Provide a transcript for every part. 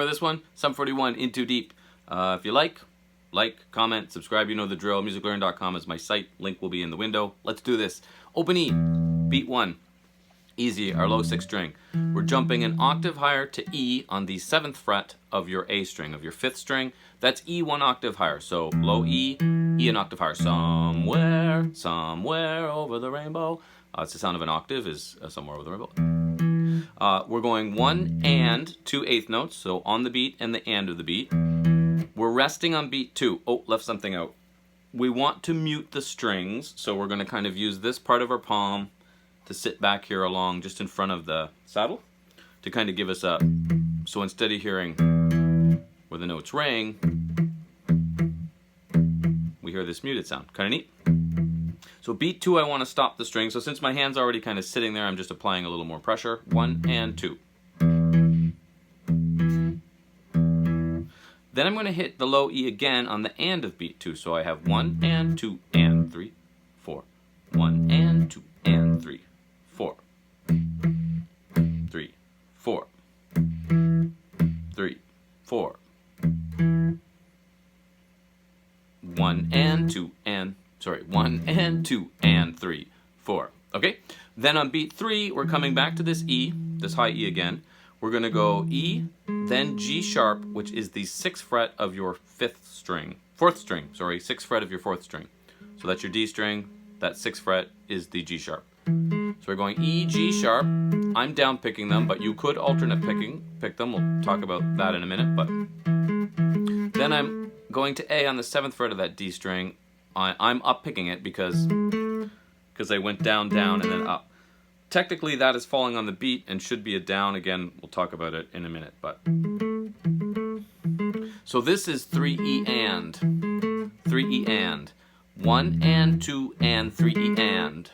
this one, 741 in too deep. If you like, comment, subscribe, you know the drill. musiclearn.com is my site. Link will be in the window. Let's do this. Open E, beat 1. Easy, our low 6th string. We're jumping an octave higher to E on the 7th fret of your A string, of your 5th string. That's E 1 octave higher. So low E, E an octave higher. Somewhere, somewhere over the rainbow. It's the sound of an octave, is somewhere over the rainbow. We're going 1 and 2 eighth notes, so on the beat and the and of the beat. We're resting on beat 2. Oh, left something out. We want to mute the strings, so we're going to kind of use this part of our palm to sit back here along just in front of the saddle to kind of give us a, so instead of hearing where the notes ring, we hear this muted sound. Kind of neat. So beat 2, I want to stop the string. So since my hand's already kind of sitting there, I'm just applying a little more pressure. 1 and 2. Then I'm going to hit the low E again on the and of beat 2. So I have 1 and 2 and 3, 4. 1 and 2 and 3, 4. 3, 4. 3, 4. 1 and 2 and, sorry, 1 and 2 and 3, 4. Okay? Then on beat 3, we're coming back to this E, this high E again. We're going to go E, then G sharp, which is the 6th fret of your 4th string, 6th fret of your 4th string. So that's your D string, that 6th fret is the G sharp. So we're going E, G sharp. I'm down picking them, but you could alternate pick them. We'll talk about that in a minute. But then I'm going to A on the 7th fret of that D string. I'm up picking it because I went down, down, and then up. Technically, that is falling on the beat and should be a down. Again, we'll talk about it in a minute. But so this is 3E and 3E and 1 and 2 and 3E and.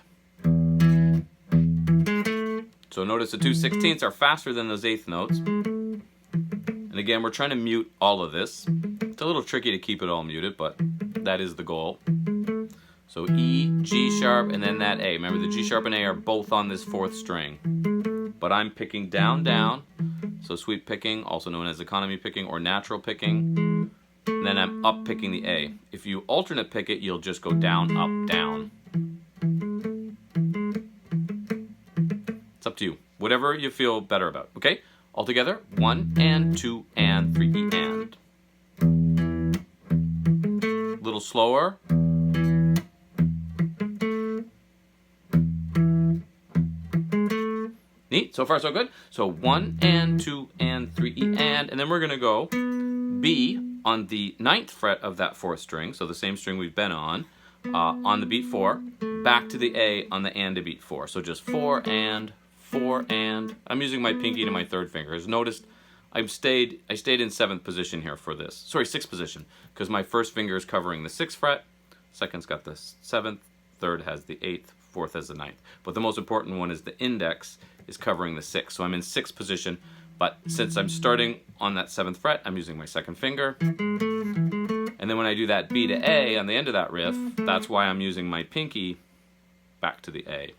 So notice the 2/16ths are faster than those eighth notes. And again, we're trying to mute all of this. It's a little tricky to keep it all muted, but that is the goal. So E, G sharp, and then that A. Remember, the G sharp and A are both on this 4th string. But I'm picking down, down. So sweep picking, also known as economy picking or natural picking. And then I'm up picking the A. If you alternate pick it, you'll just go down, up, down. It's up to you. Whatever you feel better about, okay? All together, 1 and 2 and 3 and. A little slower. Neat, so far so good. So 1 and 2 and 3 and then we're gonna go B on the 9th fret of that 4th string, so the same string we've been on the beat 4, back to the A on the and to beat 4. So just 4 and, I'm using my pinky to my 3rd finger. As noticed, I stayed in 7th position here for this. Sorry, 6th position, because my 1st finger is covering the 6th fret, 2nd's got the 7th, 3rd has the 8th, 4th has the 9th. But the most important one is the index is covering the 6th. So I'm in 6th position, but since I'm starting on that 7th fret, I'm using my 2nd finger. And then when I do that B to A on the end of that riff, that's why I'm using my pinky back to the A.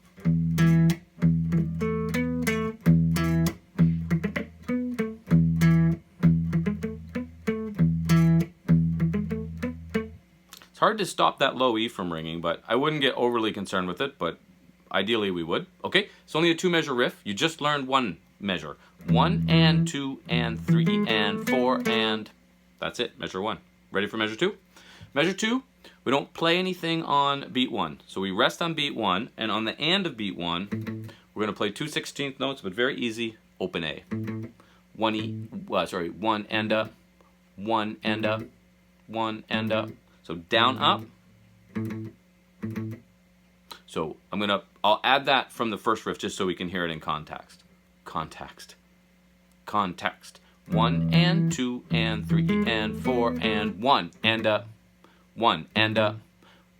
It's hard to stop that low E from ringing, but I wouldn't get overly concerned with it, but ideally we would. Okay, it's only a 2-measure riff. You just learned 1 measure. 1 and 2 and 3 and 4 and that's it, measure 1. Ready for measure 2? Measure 2, we don't play anything on beat 1. So we rest on beat 1, and on the and of beat 1, we're going to play 2/16th notes, but very easy, open A. 1 E, 1 and up, 1 and up, 1 and up. So down, up. So I'll add that from the first riff just so we can hear it in context. Context. 1 and 2 and 3 and 4 and 1 and up. 1 and up.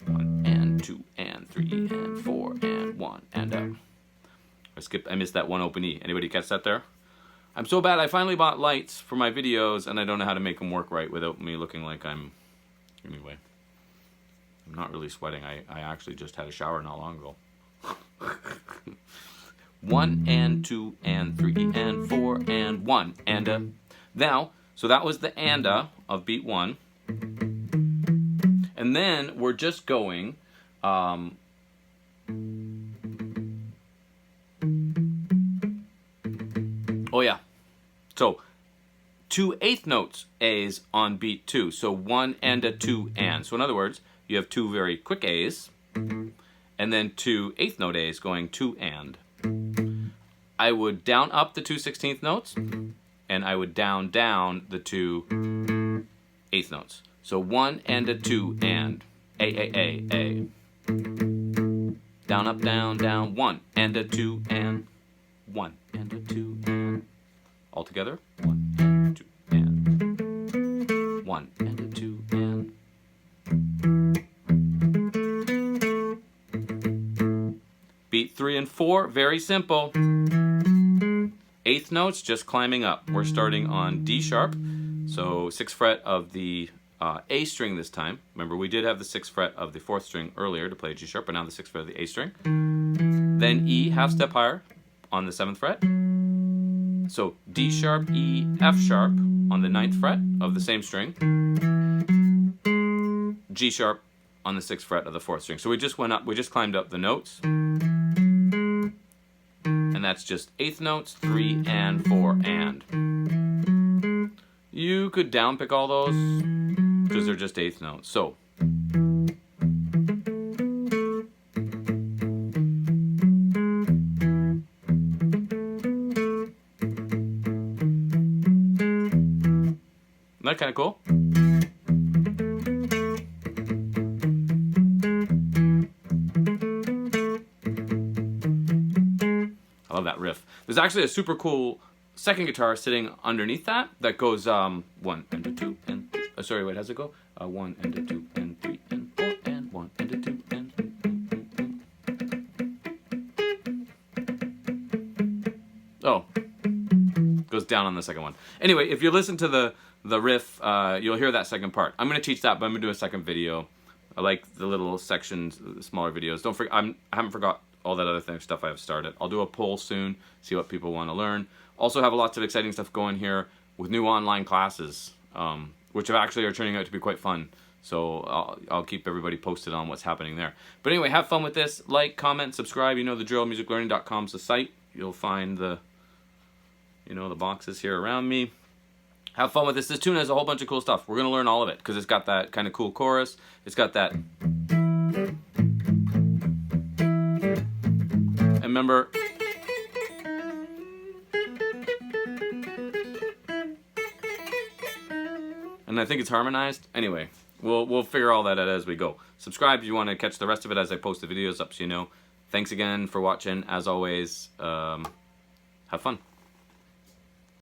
1 and 2 and 3 and 4 and 1 and up. I missed that one open E. Anybody catch that there? I'm so bad. I finally bought lights for my videos and I don't know how to make them work right without me looking like I'm... Anyway, I'm not really sweating. I actually just had a shower not long ago. 1 and 2 and 3 and 4 and 1 and now So that was the anda of beat 1. And then we're just going oh yeah, so 2 eighth notes A's on beat 2. So 1 and a 2 and. So in other words, you have 2 very quick A's and then 2 eighth note A's going 2 and. I would down up the 2 16th notes and I would down the 2 eighth notes. So 1 and a 2 and. A. Down, up, down, 1 and a 2 and. 1 and a 2 and. All together. 1 and 2 and. 1 and a 2 and. Beat 3 and 4, very simple. Eighth notes, just climbing up. We're starting on D sharp, so 6th fret of the A string this time. Remember, we did have the 6th fret of the 4th string earlier to play G sharp, but now the 6th fret of the A string. Then E, half step higher on the 7th fret. So D sharp, E, F sharp on the 9th fret of the same string. G sharp on the 6th fret of the 4th string. So we just went up, we just climbed up the notes. And that's just eighth notes, 3 and 4 and. You could downpick all those because they're just eighth notes. So isn't that kind of cool? I love that riff. There's actually a super cool second guitar sitting underneath that goes 1 and a 2 and 3. Sorry, wait, how's it go? 1 and a 2 and 3 and 4 and 1 and a 2 and. Oh, goes down on the second one. Anyway, if you listen to the riff, you'll hear that second part. I'm gonna teach that, but I'm gonna do a second video. I like the little sections, the smaller videos. Don't forget, I haven't forgot all that other stuff I have started. I'll do a poll soon, see what people want to learn. Also have lots of exciting stuff going here with new online classes, which actually are turning out to be quite fun. So I'll keep everybody posted on what's happening there. But anyway, have fun with this. Like, comment, subscribe. You know the drill. Musiclearning.com is the site. You'll find the boxes here around me. Have fun with this. This tune has a whole bunch of cool stuff. We're going to learn all of it because it's got that kind of cool chorus. It's got that. And remember, and I think it's harmonized. Anyway, we'll figure all that out as we go. Subscribe if you want to catch the rest of it as I post the videos up so you know. Thanks again for watching. As always, have fun.